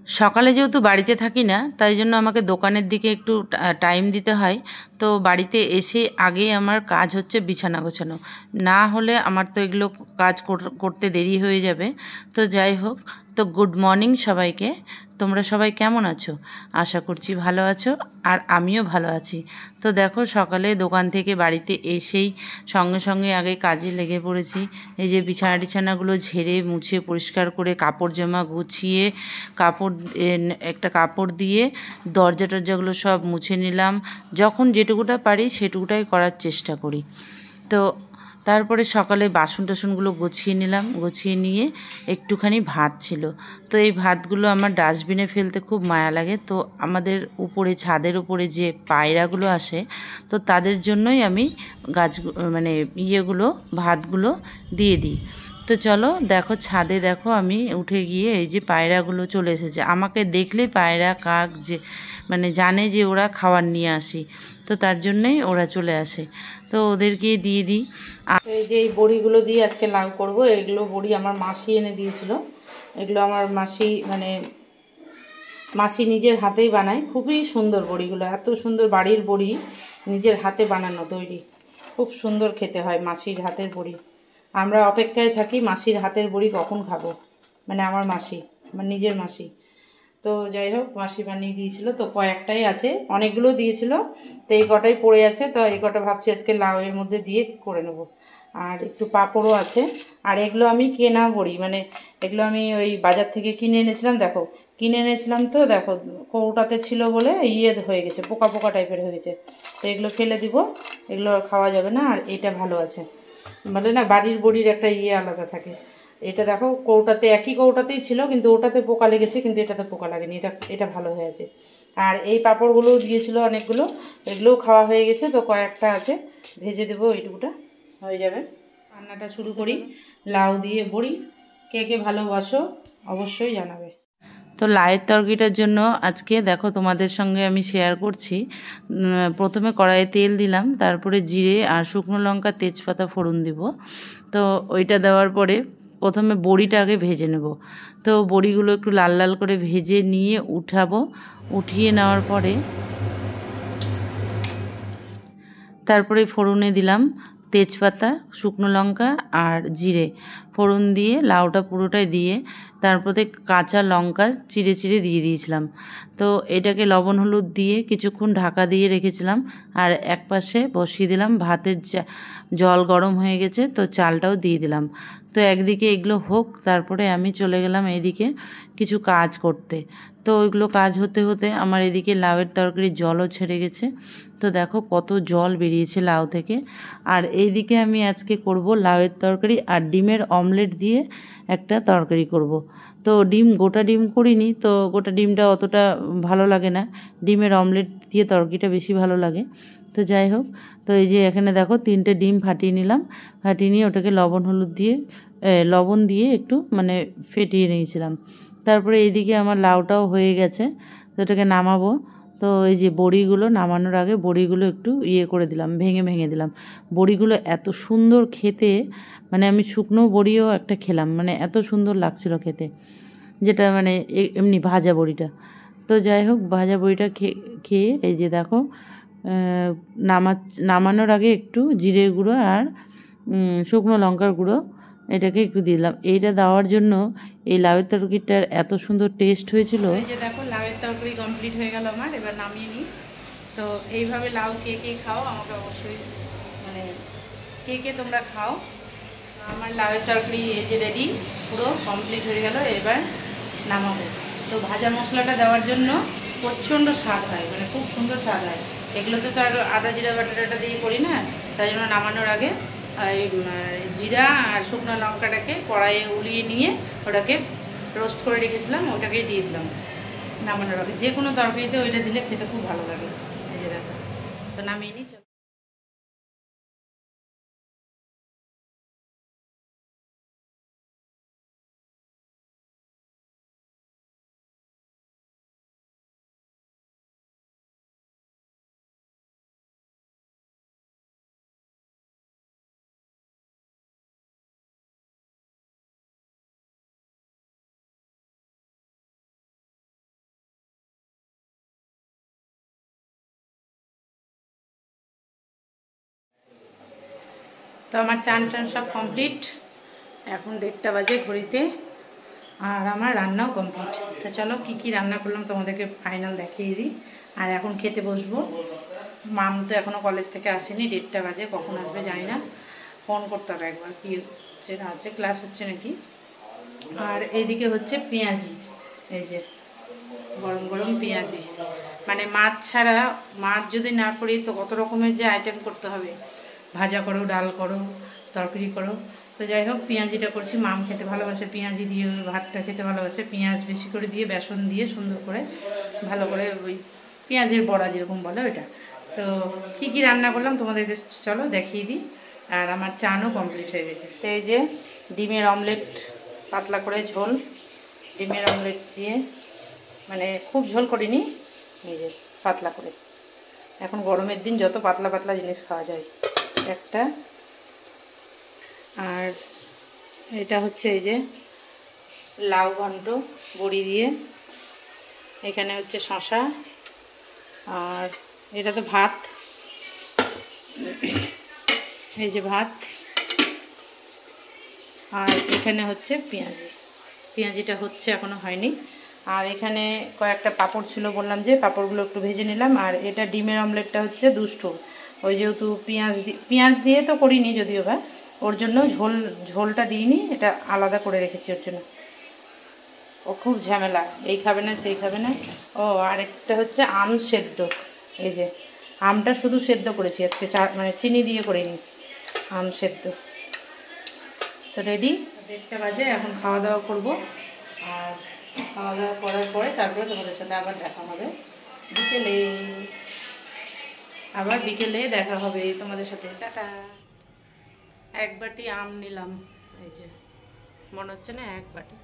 সকালে যেহেতু বাড়িতে থাকি না, তাই জন্য আমাকে দোকানের দিকে একটু টাইম দিতে হয়। তো বাড়িতে এসে আগেই আমার কাজ হচ্ছে বিছানা গোছানো, না হলে আমার তো এগুলো কাজ করতে দেরি হয়ে যাবে। তো যাই হোক, তো গুড মর্নিং সবাইকে। তোমরা সবাই কেমন আছো? আশা করছি ভালো আছো, আর আমিও ভালো আছি। তো দেখো, সকালে দোকান থেকে বাড়িতে এসেই সঙ্গে সঙ্গে আগে কাজে লেগে পড়েছি। এই যে বিছানাগুলো ঝেড়ে মুছে পরিষ্কার করে কাপড় জামা গুছিয়ে একটা কাপড় দিয়ে দরজা টরজাগুলো সব মুছে নিলাম। যখন যেটুকুটা পারি সেটুকুটাই করার চেষ্টা করি। তো তারপরে সকালে বাসন টাসনগুলো গুছিয়ে নিলাম, গুছিয়ে নিয়ে একটুখানি ভাত ছিল। তো এই ভাতগুলো আমার ডাস্টবিনে ফেলতে খুব মায়া লাগে। তো আমাদের উপরে, ছাদের উপরে যে পায়রাগুলো আসে, তো তাদের জন্যই আমি ভাতগুলো দিয়ে দিই। তো চলো দেখো, ছাদে দেখো আমি উঠে গিয়ে এই যে পায়রাগুলো চলে এসেছে। আমাকে দেখলে পায়রা কাক জানে যে ওরা খাবার নিয়ে আসি, তো তার জন্যই ওরা চলে আসে। তো ওদেরকে দিয়ে দিই। আর এই যে এই বড়িগুলো দিয়ে আজকে লাউ করব। এগুলো বড়ি আমার মাসি এনে দিয়েছিল। এগুলো আমার মাসি নিজের হাতেই বানায়। খুবই সুন্দর বড়িগুলো, এত সুন্দর বাড়ির বড়ি, নিজের হাতে বানানো তৈরি। খুব সুন্দর খেতে হয় মাসির হাতের বড়ি। আমরা অপেক্ষায় থাকি মাসির হাতের বড়ি কখন খাবো। আমার মাসি, আমার নিজের মাসি। তো যাই হোক, মাসি বানিয়ে দিয়েছিল। তো কয়েকটাই আছে, অনেকগুলো দিয়েছিল, তো এই কটাই পড়ে আছে। তো এই কটা ভাবছি আজকে লাউয়ের মধ্যে দিয়ে করে নেব। আর একটু পাঁপড়ও আছে। আর এগুলো আমি কেনা বড়ি, এগুলো আমি ওই বাজার থেকে কিনে এনেছিলাম। দেখো, কিনে এনেছিলাম, তো দেখো কৌটাতে ছিল বলে হয়ে গেছে, পোকা পোকা টাইপের হয়ে গেছে। তো এগুলো ফেলে দিব, এগুলো খাওয়া যাবে না। আর এটা ভালো আছে, না বাড়ির বড়ির একটা আলাদা থাকে। এটা দেখো, একই কৌটাতেই ছিল, কিন্তু ওটাতে পোকা লেগেছে, কিন্তু এটাতে পোকা লাগেনি। এটা ভালো হয়ে আছে। আর এই পাঁপড়গুলোও দিয়েছিল অনেকগুলো, এগুলোও খাওয়া হয়ে গেছে। তো কয়েকটা আছে, ভেজে দেবো, এইটুকুটা হয়ে যাবে। রান্নাটা শুরু করি। লাউ দিয়ে বড়ি কে কে ভালোবাসো অবশ্যই জানাবে। তো লাউয়ের তরকারিটার জন্য আজকে দেখো তোমাদের সঙ্গে আমি শেয়ার করছি। প্রথমে কড়াইয়ে তেল দিলাম, তারপরে জিরে আর শুকনো লঙ্কা, তেজপাতা ফোড়ন দিব। তো ওইটা দেওয়ার পরে প্রথমে বড়িটা আগে ভেজে নেব। তো বড়িগুলো একটু লাল লাল করে ভেজে নিয়ে উঠাবো। উঠিয়ে নেওয়ার পরে তারপরে ফোড়নে দিলাম তেজপাতা, শুকনো লঙ্কা আর জিরে। ফোড়ন দিয়ে লাউটা পুরোটাই দিয়ে তারপরে কাঁচা লঙ্কা চিড়ে চিড়ে দিয়ে দিয়েছিলাম। তো এটাকে লবণ হলুদ দিয়ে কিছুক্ষণ ঢাকা দিয়ে রেখেছিলাম। আর এক পাশে বসিয়ে দিলাম ভাতের জল গরম হয়ে গেছে, তো চালটাও দিয়ে দিলাম। তো একদিকে এগুলো হোক, তারপরে আমি চলে গেলাম এইদিকে কিছু কাজ করতে। তো ওইগুলো কাজ হতে হতে আমার এদিকে লাউয়ের তরকারি জলও ছেড়ে গেছে। তো দেখো কত জল বেরিয়েছে লাউ থেকে। আর এইদিকে আমি আজকে করব লাউয়ের তরকারি আর ডিমের অমলেট দিয়ে একটা তরকারি করব। তো গোটা ডিম করিনি, তো গোটা ডিমটা অতটা ভালো লাগে না, ডিমের অমলেট দিয়ে তরকারিটা বেশি ভালো লাগে। তো যাই হোক, তো এই যে এখানে দেখো 3টে ডিম ফাটিয়ে নিলাম। ফাটিয়ে নিয়ে ওটাকে লবণ দিয়ে একটু ফেটিয়ে নিয়েছিলাম। তারপরে এইদিকে আমার লাউটাও হয়ে গেছে, তো এটাকে নামাবো। তো এই যে বড়িগুলো নামানোর আগে বড়িগুলো একটু করে দিলাম, ভেঙে ভেঙে দিলাম। বড়িগুলো এত সুন্দর খেতে, আমি শুকনো বড়িও একটা খেলাম, এত সুন্দর লাগছিল খেতে, যেটা এমনি ভাজা বড়িটা। তো যাই হোক, ভাজা বড়িটা খেয়ে এই যে দেখো, নামানোর আগে একটু জিরে গুঁড়ো আর শুকনো লঙ্কার গুঁড়ো এটাকে একটু দিলাম। এইটা দেওয়ার জন্য এই লাউয়ের তরকারিটার এত সুন্দর টেস্ট হয়েছিল। এই যে দেখো, লাউয়ের তরকারি কমপ্লিট হয়ে গেল আমার, এবার নামিয়ে নিই। তো এইভাবে লাউ কে কে খাও আমাকে অবশ্যই, কে কে তোমরা খাও। আমার লাউয়ের তরকারি এই যে রেডি, পুরো কমপ্লিট হয়ে গেল। এবার নামাবো। তো ভাজা মশলাটা দেওয়ার জন্য প্রচণ্ড স্বাদ হয়, খুব সুন্দর স্বাদ হয়। এগুলোতে তো আর আদা জিরা বাটাটা দিয়ে করি না, তাই জন্য নামানোর আগে এই জিরা আর শুকনো লঙ্কাটাকে কড়াইয়ে উলিয়ে নিয়ে ওটাকে রোস্ট করে রেখেছিলাম, ওটাকেই দিয়ে দিলাম নামানোর আগে। যে কোনো তরকারিতে ওইটা দিলে খেতে খুব ভালো লাগে। এই যে দেখো, তো নামিয়ে নিই। তো আমার চান টান সব কমপ্লিট, এখন 1:30 বাজে ঘড়িতে, আর আমার রান্নাও কমপ্লিট। তো চলো কি কি রান্না করলাম তোমাদেরকে ফাইনাল দেখিয়ে দিই। আর এখন খেতে বসবো। মাম তো এখনও কলেজ থেকে আসেনি, 1:30 বাজে, কখন আসবে জানি না, ফোন করতে হবে একবার কি হচ্ছে না হচ্ছে, ক্লাস হচ্ছে নাকি। আর এইদিকে হচ্ছে পেঁয়াজি, এই যে গরম গরম পেঁয়াজি, মানে মাছ ছাড়া, মাছ যদি না করি তো কত রকমের যে আইটেম করতে হবে, ভাজা করো, ডাল করো, তরকারি করো। তো যাই হোক পেঁয়াজিটা করছি, মাম খেতে ভালোবাসে পেঁয়াজি দিয়ে, ভাতটা খেতে ভালোবাসে, পেঁয়াজ বেশি করে দিয়ে বেসন দিয়ে সুন্দর করে ভালো করে ওই পেঁয়াজের বড়া যেরকম বলে ওইটা। তো কী কী রান্না করলাম তোমাদেরকে চলো দেখিয়ে দিই। আর আমার চানও কমপ্লিট হয়ে গেছে। তো এই যে ডিমের অমলেট, পাতলা করে ঝোল, ডিমের অমলেট দিয়ে, মানে খুব ঝোল করিনি, এই যে পাতলা করে, এখন গরমের দিন যত পাতলা পাতলা জিনিস খাওয়া যায় একটা। আর এটা হচ্ছে এই যে লাউ ঘন্ট বড়ি দিয়ে, এখানে হচ্ছে শশা, আর এটা তো ভাত, এই যে ভাত, আর এখানে হচ্ছে পেঁয়াজি, পেঁয়াজিটা হচ্ছে এখনো হয়নি। আর এখানে কয়েকটা পাঁপড় ছিল, বললাম যে পাঁপড়গুলো একটু ভেজে নিলাম। আর এটা ডিমের অমলেটটা হচ্ছে দুষ্টু, ওই যেহেতু পেঁয়াজ দিয়ে তো করিনি যদিও বা, ওর জন্য ঝোলটা দিইনি, এটা আলাদা করে রেখেছি ওর জন্য। ও খুব ঝামেলা, এই খাবে না সেই খাবে না। ও আর একটা হচ্ছে আম সেদ্ধ, এই যে আমটা শুধু সেদ্ধ করেছি আজকে, মানে চিনি দিয়ে করিনি, আম সেদ্ধ। তো রেডি, 1:30 বাজে, এখন খাওয়া দাওয়া করবো। আর খাওয়া দাওয়া করার পরে তারপরে তোমাদের সাথে আবার দেখা হবে বিকেলে, আবার বিকেলে দেখা হবে তোমাদের সাথে। টাটা। এক বাটি আম নিলাম, এই যে মনে হচ্ছে না এক বাটি।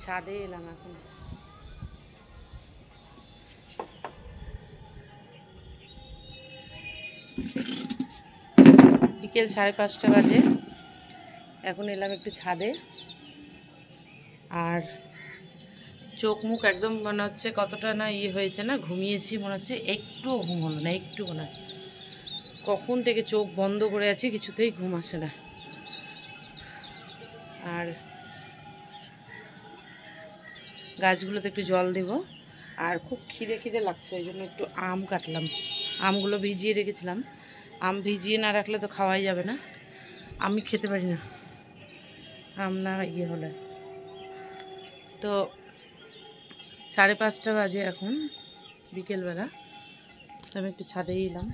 ছাদে এলাম এখন, বিকেল 5:30 বাজে, এখন এলাম একটু ছাদে। আর চোখ মুখ একদম মনে হচ্ছে কতটা না ইয়ে হয়েছে না, ঘুমিয়েছি মনে হচ্ছে, একটুও ঘুম হলো না, একটুও না। কখন থেকে চোখ বন্ধ করে আছি, কিছুতেই ঘুম আসে না। আর গাছগুলোতে একটু জল দেব। আর খুব খিদে লাগছে, ওই জন্য একটু আম কাটলাম, আমগুলো ভিজিয়ে রেখেছিলাম। আম ভিজিয়ে না রাখলে তো খাওয়াই যাবে না, আমি খেতে পারি না আম না ইয়ে হলে। তো 5:30 বাজে এখন, বিকেলবেলা, আমি একটু ছাদেই এলাম।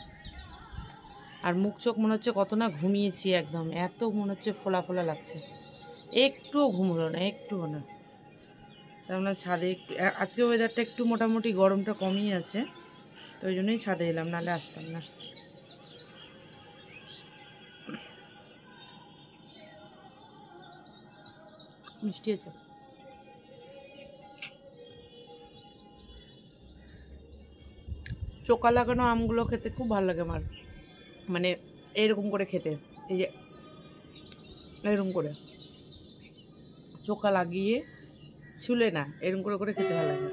আর মুখ চোখ মনে হচ্ছে কত না ঘুমিয়েছি একদম, এত মনে হচ্ছে ফোলা ফোলা লাগছে, একটুও ঘুম হলো না, একটুও না। তার মানে ছাদে একটু, আজকে ওয়েদারটা একটু মোটামুটি গরমটা কমই আছে, তো ওই জন্যই ছাদে এলাম, নাহলে আসতাম না। মিষ্টি আছে। চোকা লাগানো আমগুলো খেতে খুব ভালো লাগে আমার, মানে এরকম করে খেতে, এই যে এরকম করে চোকা লাগিয়ে, ছুলে না, এরকম করে করে খেতে ভালো লাগে।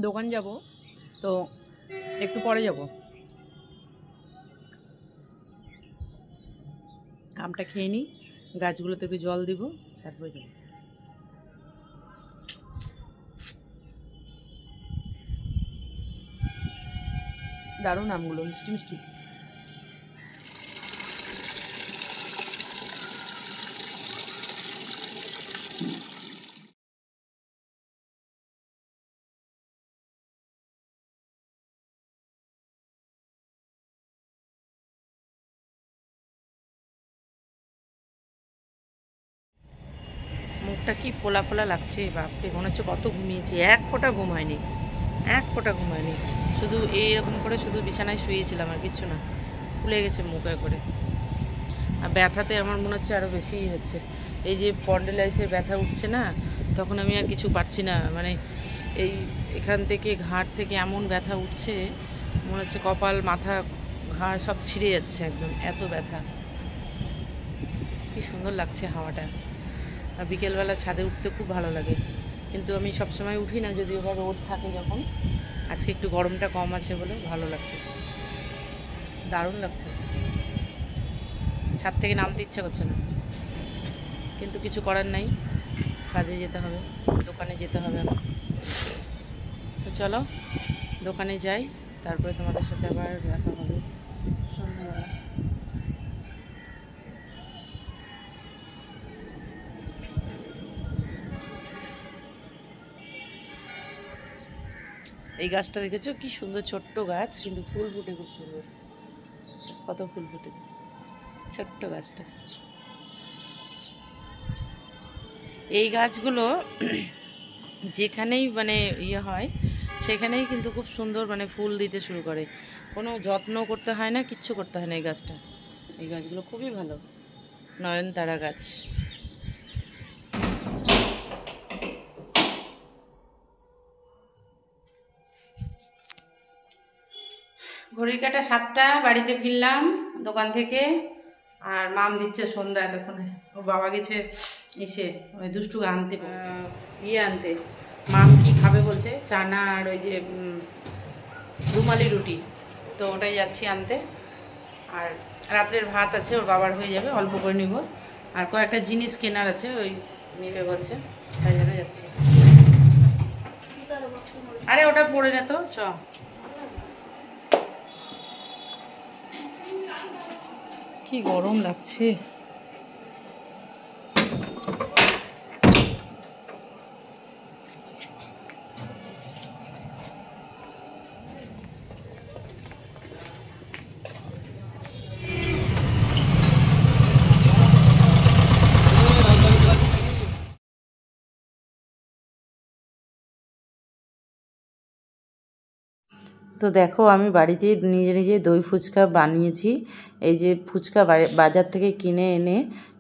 দোকান যাব তো একটু পরে যাব, আমটা খেয়ে নিই, গাছগুলোতে একটু জল দিব, তারপরে যাব। দারুণ আমগুলো, মিষ্টি মিষ্টি। মুখটা কি ফোলা ফোলা লাগছে, বাপরে, মনে হচ্ছে কত ঘুমিয়েছি, এক ফোঁটা ঘুম হয়নি, এক ফোঁটা ঘুম হয়নি, শুধু এইরকম করে শুধু বিছানায় শুয়েছিলাম, আর কিচ্ছু না, ফুলে গেছে মুখে করে। আর ব্যথাতে আমার মনে হচ্ছে আরও বেশিই হচ্ছে, এই যে স্পন্ডিলাইটিসের ব্যথা উঠছে না, তখন আমি আর কিছু পারছি না, মানে এই এখান থেকে ঘাড় থেকে এমন ব্যথা উঠছে, মনে হচ্ছে কপাল, মাথা, ঘাড় সব ছিঁড়ে যাচ্ছে একদম, এত ব্যথা। কি সুন্দর লাগছে হাওয়াটা। আর বিকেলবেলা ছাদে উঠতে খুব ভালো লাগে, কিন্তু আমি সবসময় উঠি না, যদিও বা রোদ থাকে যখন। আজকে একটু গরমটা কম আছে বলে ভালো লাগছে, দারুণ লাগছে। ছাদ থেকে নামতে ইচ্ছা করছে না, কিন্তু কিছু করার নাই, কাজে যেতে হবে, দোকানে যেতে হবে এখন। তো চলো দোকানে যাই, তারপরে তোমাদের সাথে আবার দেখা হবে সন্ধ্যাবেলা। এই গাছটা দেখেছো কি সুন্দর, ছোট্ট গাছ কিন্তু ফুল ফুটে খুব সুন্দর, কত ফুল ফুটেছে ছোট্ট গাছটা। এই গাছগুলো যেখানেই মানে ইয়ে হয় সেখানেই কিন্তু খুব সুন্দর মানে ফুল দিতে শুরু করে, কোনো যত্ন করতে হয় না, কিচ্ছু করতে হয় না। এই গাছগুলো খুবই ভালো, নয়নতারা গাছ। ঘড়ির কাঁটা 7টা, বাড়িতে ফিরলাম দোকান থেকে, আর মাম দিচ্ছে সন্ধ্যা এতক্ষণে। ও বাবা গেছে এসে ওই দুষ্টু আনতে, আনতে। মাম কি খাবে বলছে, চানা আর ওই যে রুমালি রুটি, তো ওটাই যাচ্ছি আনতে। আর রাত্রের ভাত আছে, ওর বাবার হয়ে যাবে, অল্প করে নিব। আর কয়েকটা জিনিস কেনার আছে, ওই নেবে বলছে, তাই জন্য যাচ্ছি। আরে ওটা পড়ে নে তো, চ। কি গরম লাগছে। তো দেখো আমি বাড়িতে নিজে নিজে দই ফুচকা বানিয়েছি। এই যে ফুচকা বাজার থেকে কিনে এনে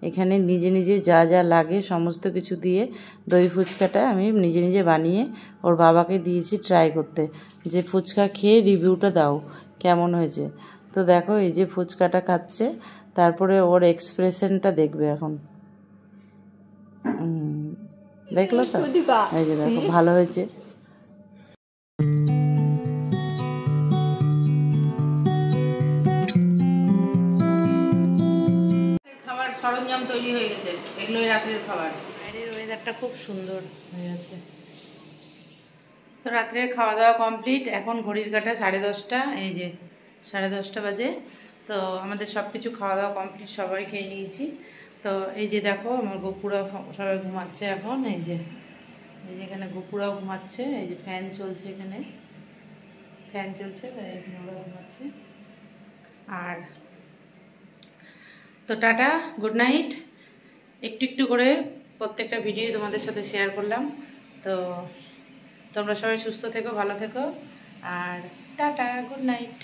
এখানে নিজে নিজে যা যা লাগে সমস্ত কিছু দিয়ে দই ফুচকাটা আমি নিজে নিজে বানিয়ে ওর বাবাকে দিয়েছি ট্রাই করতে, যে ফুচকা খেয়ে রিভিউটা দাও কেমন হয়েছে। তো দেখো এই যে ফুচকাটা খাচ্ছে, তারপরে ওর এক্সপ্রেশনটা দেখবে এখন। দেখলো তো, এই যে দেখো ভালো হয়েছে। সরঞ্জাম তৈরি হয়ে গেছে, এগুলোই রাত্রের খাবার। বাইরের ওয়েদারটা খুব সুন্দর হয়ে আছে। তো রাত্রের খাওয়া দাওয়া কমপ্লিট, এখন ঘড়ির কাঁটা 10:30, এই যে 10:30 বাজে। তো আমাদের সব কিছু খাওয়া দাওয়া কমপ্লিট, সবাই খেয়ে নিয়েছি। তো এই যে দেখো আমার গোপুরা সবাই ঘুমাচ্ছে এখন, এই যে এখানে গোপুরাও ঘুমাচ্ছে, এই যে ফ্যান চলছে, এখানে ফ্যান চলছে, এখানে ওরা ঘুমাচ্ছে। আর তো টাটা, গুড নাইট। একটু একটু করে প্রত্যেকটা ভিডিও তোমাদের সাথে শেয়ার করলাম। তো তোমরা সবাই সুস্থ থেকো, ভালো থেকো, আর টাটা, গুড নাইট।